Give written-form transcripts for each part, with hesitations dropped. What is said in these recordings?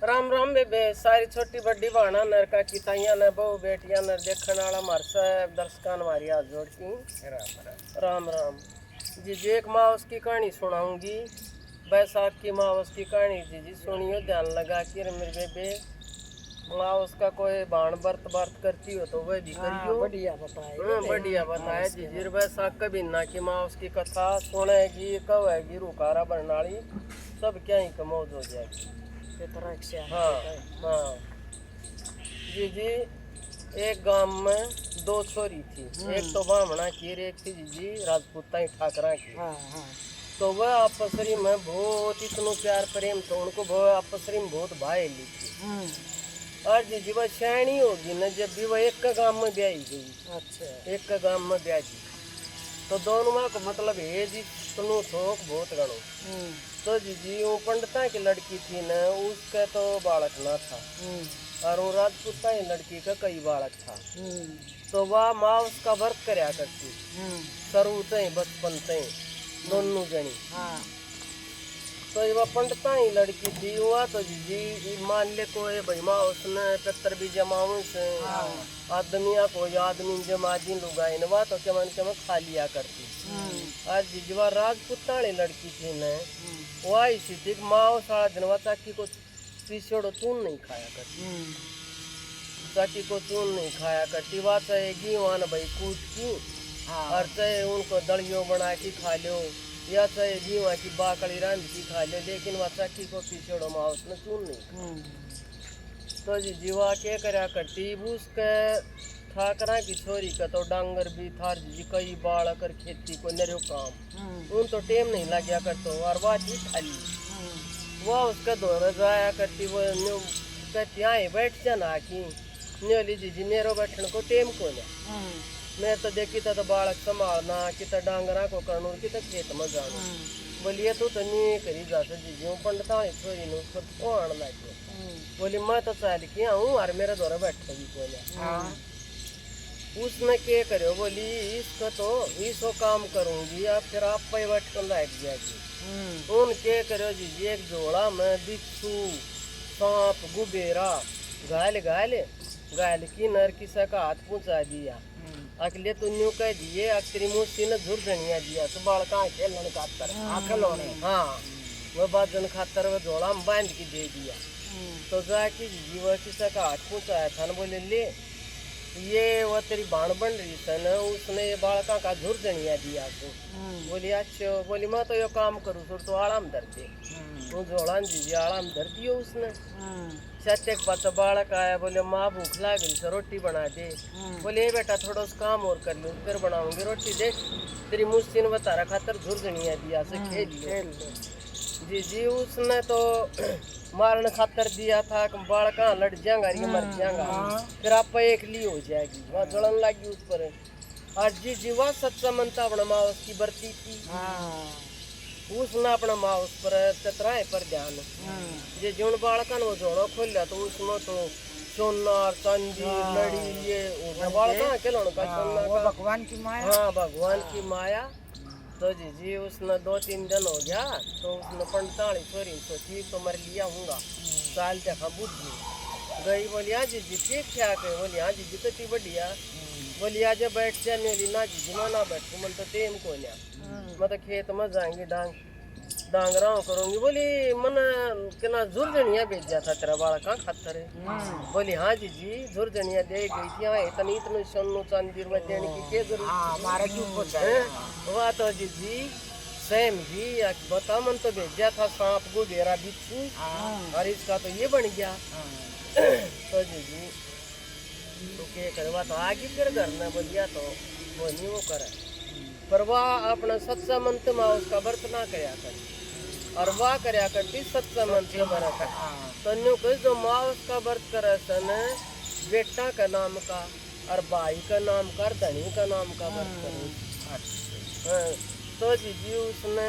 राम राम बेबे सारी छोटी बड़ी बाणा नर का किताइया ने बहु बेटिया नर देखने वाला मार साहब दर्शकान मारी हाथ जोड़ की राम राम जी जी। एक माँ उसकी कहानी सुनाऊंगी, बैसाख की माँ उसकी कहानी जी जी सुनियो ध्यान लगा के मेरे बेबे। माँ उसका कोई बाण बर्त करती हो तो वह भी करियो। बढ़िया बताए बढ़िया बताया जी जी। बैसाख कभी ना की माँ उसकी कथा सुनेगी कहेगी रुकारा बरनाली सब क्या ही कमौज हो जाएगी। हाँ हाँ जी जी। एक गांव में दो छोरी थी, एक तो ब्राह्मणा की और एक थी जी जी राजपूता ही ठाकरा की। तो वह आपसरी में बहुत इतना प्यार प्रेम तो उनको वह आपसरी में बहुत भाईली थी। और जी जी वह शैणी होगी न जब भी वह एक का गांव में ब्याही गई। अच्छा एक का गांव में ब्याही तो दोनों माँ को मतलब है जी सुनो शौक बहुत गणो। तो जी जी वो पंडिता की लड़की थी न उसका तो बालक ना था और वो राजपूता ही लड़की का कई बालक था। तो वह माँ उसका व्रत करया करती शुरू से बचपन से दोनों जनी। तो ये पंडिता ही लड़की थी हुआ तो जी मान ले कोई भाई माँ उसने पत्थर भी जमाऊ से आदमिया को आदमी जमा दी लुगाई न तो के खा लिया करती। आज जिजवा राजपूता वाली लड़की थी न वो आई सी थी माँ सारा दिन चाकी को पीछोड़ो चून नहीं खाया करती। चाकी को चून नहीं खाया करती वह चाहेगी वहाँ न भाई कूद की और चाहे उनको दलियों बना के खा लो या चाहे जीवा की बाकड़ी रांध की खा लो लेकिन वह चाकी को पीछोड़ो माँ उसने चून नहीं। तो जी जीवा के करया करती उसके ठाकरा की छोरी का तो डांगर भी थार जी कई बाल कर खेती को नरो काम उन तो टेम नहीं लग गया करतो और वह थी खाली वह उसका दौर जाया करती वो कहती आई बैठ जाना की न्योली जी मेरो बैठने को टेम को ना मैं तो देखी तो बालक संभालना कि डांगरा को करना कि खेत में जाना बोलिए तू तो नहीं करी जा जी हूँ पंडिता छोरी ने उसको आने लगे बोली मैं तो चाह की आऊँ और मेरा दौरा बैठे भी को उसने क्या करो बोली इसको तो इसको काम करूंगी अब फिर आप पे बैठ कर लाइट जाएगी। उन क्या करो जी एक जोड़ा में बिच्छू सांप गुबेरा घायल घायल घायल की नर किसा का हाथ पहुंचा दिया अगले तो न्यू कह दिए अक्सरी मुझसे न झुर धनिया दिया तो बालका खेलने खातर हाँ वह बाजन खातर वह जोड़ा में बांध के दे दिया। तो जाके जीवा किसा का हाथ पहुंचाया था न बोले ले ये वह तेरी बाण बन रही था न उसने ये बालका का झुर धनिया दिया तो बोली अच्छा बोली मैं तो ये काम करूँ तो आराम धर दे वो जोड़ा जी आराम धर दियो उसने। सत्य के पास बालक आया बोले माँ भूख लाग रही से रोटी बना दे बोले बेटा थोड़ा सा काम और कर लो फिर बनाऊंगी रोटी देख तेरी मुझसे बता रखा तर झुरझुनिया दिया से खेल जी जी उसने तो मारने खातर दिया था बालका लड़ जाएगा मर जाएगा फिर आप एक ली हो जाएगी वहाँ जलन लगी उस पर। आज जी जी वह सच्चा मनता अपना माँ उसकी बरती थी उसने अपना माँ उस पर चतराए पर ध्यान जे जून बालका वो जोड़ो खोलिया तो उसमें तो सोना चांदी लड़ी ये बालका खिलौने का सोना का भगवान की माया। हाँ भगवान की माया। तो जी जी उसने 2-3 दिन हो गया तो उसने पंडिताड़ी छोरी सोची तो मर लिया हूँगा साल देखा बुद्धि गई बोली हाँ जी जी ठीक ठाक है बोली हाँ जी जी तो बढ़िया बोली आज बैठ जाने वाली ना जी जी ना बैठ मन तो टेम को मैं तो खेत में जाएंगी डांगरा करूंगी बोली मन किना झुरझनिया भेजा था तेरा बाड़ा कहाँ खातर है बोली हाँ जी जी झुरझनिया दे गई थी हाँ इतनी इतनी सोनू चांदी में देने की क्या जरूरत है वह तो जी जी सेम जी बता मन तो भेजा था सांप गुबेरा बिच्छू और इसका तो ये बन गया। तो जी जी तो क्या करवा तो आगे फिर घर में बोलिया तो वो नहीं वो करे पर वह अपना सच्चा मन तो माँ उसका व्रत ना करया कर और वह करया करती सच्चा मन से बना कर तो न्यू कह जो माँ उसका व्रत करे सन बेटा का नाम का और भाई का नाम का और धनी का नाम का व्रत करे। तो जी उसने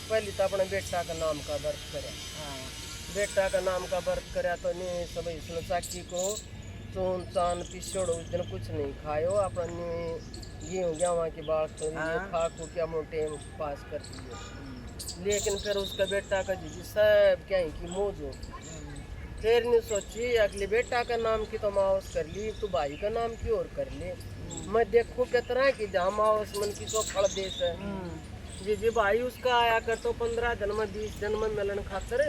पहले तो अपने बेटा का नाम का व्रत करया बेटा का नाम का व्रत करया तो नहीं सब इसने साक्षी को चून चान पिछोड़ उस दिन कुछ नहीं खायो अपने गेहूँ गेहूँ की बात तो खा को क्या मोटे पास कर दिए। लेकिन फिर उसका बेटा का जी सब क्या ही की मौज हो। फिर ने सोची अगले बेटा का नाम की तो मावस कर ली, तो भाई का नाम की और कर ले। मैं देखो कितना की जहाँ मावस मन की सो फल देश है जी भाई उसका आया कर तो 15 दिन में 20 दिन में मिलन खातर।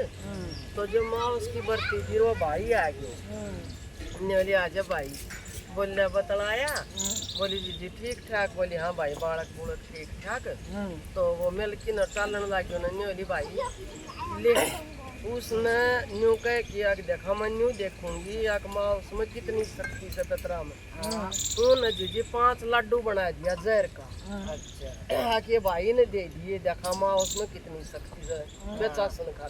तो जो मावस की बरती थी वो भाई आ गए, बोली आजा भाई, बोले बतलाया, बोली जी ठीक ठाक, बोली हाँ भाई बालक बुलक ठीक ठाक। तो वो मिल की न चालन लगे ना, बोली भाई ले। उसने न्यू कह किया कि देखा मैं न्यू देखूंगी एक माँ उसमें कितनी शक्ति से ततरा में। उन्होंने जी 5 लड्डू बना दिया जहर का। अच्छा कि भाई ने दे दिए, देखा माँ उसमें कितनी शक्ति से बेचासन खा।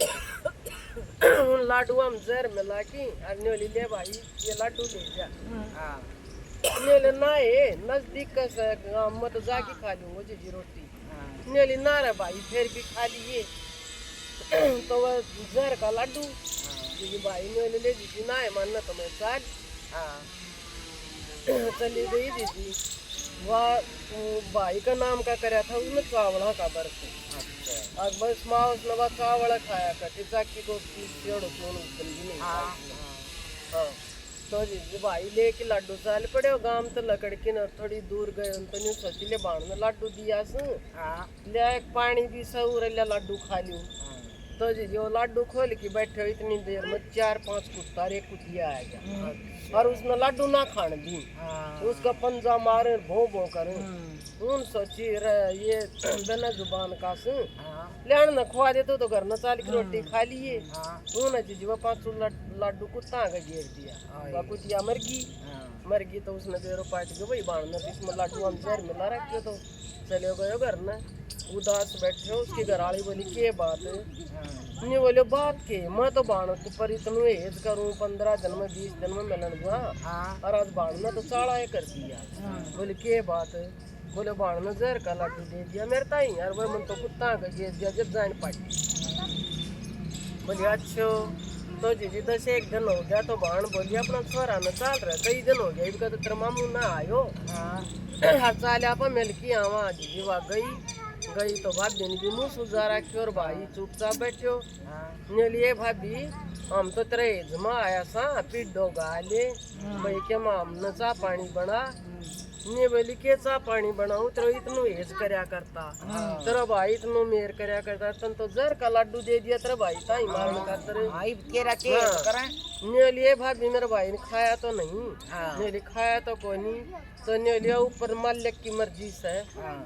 उन लाडू हम जहर मिला की अरे ले भाई ये लड्डू ले जा। नेले ना है नजदीक का गाँव में तो जाके खा लूंगा जी रोटी। नेली ना रे भाई फिर भी खा लिए। तो वह जहर का लड्डू जी भाई ने ले दी ना है मानना तो मैं चाल चली गई दीदी। वह भाई का नाम का कराया था उसने चावड़ा का बर्फ। अब बस माँ उसने वह चावड़ा खाया करती ताकि दोस्ती सेड़ो क्यों नहीं। हाँ तो जी भाई लेके लड्डू चाल पड़े हो गांव तो लकड़ की न थोड़ी दूर गए तो नहीं सोची ले बाण में लड्डू दिया ले एक पानी भी सहूर लड्डू खा लूं। तो जी जो लड्डू खोल के बैठे हो इतनी देर में 4-5 कुत्ता एक कुतिया आएगा और उसने लड्डू ना खान दी। उसका पंजा मारे भो भो करे। उन सोची रे ये बिना जुबान का से लेन न खवा देते तो घर न चाल की रोटी खा लिए। उन जी वो 5 लड्डू कुत्ता का घेर दिया, वह कुतिया मर गई। तो उसने देरो पाट के भाई बाण में इसमें लड्डू हम जहर मिला रखे तो चले गए घर न। उदास बैठे हो उसकी घरवाली बोली के बात है? नहीं बोले बात के मैं तो बाण पर इतनु हेज करूं 15 दिन में 20 दिन में मिलन हुआ और आज बाण में तो साड़ा कर दिया। बोले के बात है? बोले बाण में जहर का लड्डू दे दिया मेरे ताई यार वह मन तो कुत्ता का घेर दिया जब जान पाटी। बोले अच्छा तो जी 10-1 दिन हो गया। तो बाण बोली अपना छोरा न चाल रहा कई दिन हो गया इसका तो तेरा मामू ना आयो। हर साल आप मिल की आवा जी वह गई तो भाभी ने भी मुँह सुझा रखी और भाई चुपचाप बैठे हो। लिए भाभी हम तो तेरे एजमा आया सा पिड्डो गाले भाई के माम न चा पानी बना ने बोली के चा पानी बनाऊ तेरा इतनो हेज करया करता तेरा भाई इतनो मेर करया करता तन तो जहर का लड्डू दे दिया तेरा भाई ताई मारने का तेरे भाई केरा के करा ने लिए भाभी मेरे भाई ने खाया तो नहीं ने खाया तो कोई नहीं। तो ने लिया ऊपर मालिक की मर्जी से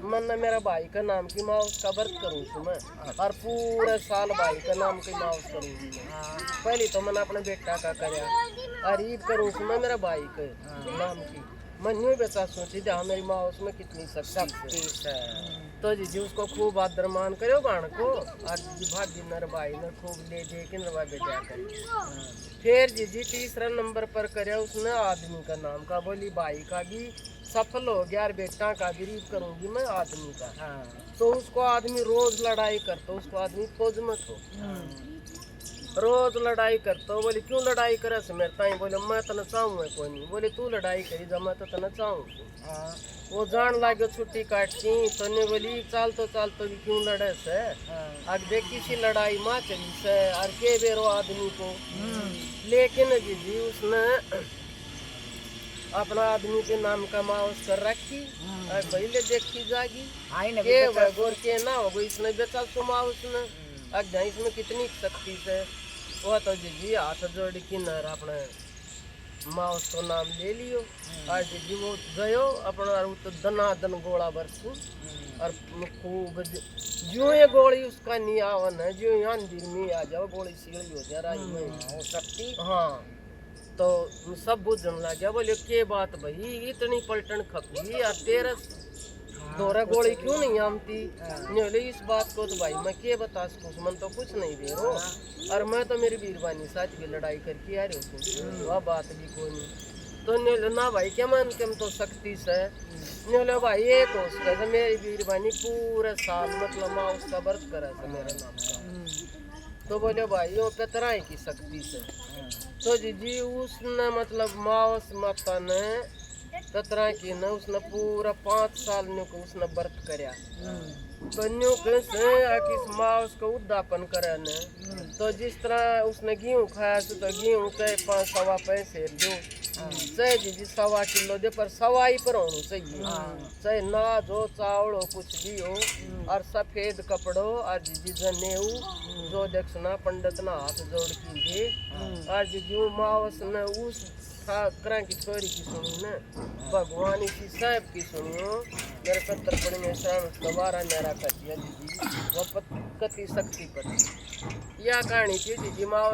मन मेरा भाई का नाम की माँ उसका व्रत करूँ मैं और पूरे साल भाई का नाम की माँ उस करूँगी। पहले तो मैंने अपने बेटा का कराया और ईद करूँ मैं मेरा भाई के नाम की। मैं यूँ बेचा सोची जहाँ मेरी माँ उसमें कितनी शक्ति है। तो जी उसको खूब आदर मान करो बाण को और भाभी नर भाई ने खूब ले दे के नरवा बेटा कर। फिर जी 3रा नंबर पर करे उसने आदमी का नाम का। बोली भाई का भी सफल हो गया और बेटा का भी रीफ करूंगी मैं आदमी का। तो उसको आदमी रोज लड़ाई करता उसको आदमी फौज में हो रोज लड़ाई करता। बोले क्यों लड़ाई करे से मेरे ताई? बोले मैं तना चाहूँ कोई नहीं। बोले तू लड़ाई करी जब मैं तो तना चाहूँ। वो जान लागे छुट्टी काटती तो ने बोली चाल तो भी क्यों लड़े से अब देखी सी लड़ाई माँ चली से और के बेरो आदमी को। लेकिन जी उसने अपना आदमी के नाम का माउस कर रखी और पहले देखी जागी के गोर के ना हो इसने बेचा तो माउस ने अब इसमें कितनी शक्ति से वो तो जी हाथ जोड़ की नर अपने माउस को नाम ले लियो और जी वो गयो अपना तो दनादन गोला बरसू और खूब जो ये गोली उसका नियावन है जो अंदर में आ जाओ गोली सीढ़ी हो जा रही है शक्ति। हाँ तो सब बुझन लग गया। बोले के बात भाई इतनी पलटन खपी और 13 दोरा गोली क्यों नहीं आमती? बोले इस बात को तो भाई मैं के बता सकूँ मन तो कुछ नहीं दे रो और मैं तो मेरी वीरवानी साथ भी लड़ाई करके आ रही हूँ वह बात भी कोई नहीं। तो ने ना भाई क्या मन कम तो शक्ति से बोले भाई एक हो उसका मेरी वीरवानी पूरे साल मतलब माँ उसका व्रत करे था मेरे नाम का। तो बोले भाई वो कतराई की शक्ति से। तो जी उसने मतलब माँ माता ने कतरा की न उसने पूरा 5 साल ने को उसने व्रत करया कन्यों कैसे आकिस माँ उसका उद्यापन करे ने तो जिस तरह उसने गेहूं खाया तो गेहूं चाहे 5 सवा पैसे दो चाहे जी 1.25 किलो दे पर सवाई पर होना चाहिए चाहे नाज हो चावल हो कुछ भी हो और सफेद कपड़ो और जी जनेऊ जो दक्षिणा पंडित ना हाथ जोड़ की दे और जो मावस ने उस करा की छोरी की सुनी ना भगवान इसी साहब की सुनियो मेरे 70 पड़ी में शाम दोबारा मेरा कटिया दीदी वो कति शक्ति पति यह कहानी थी जी मावस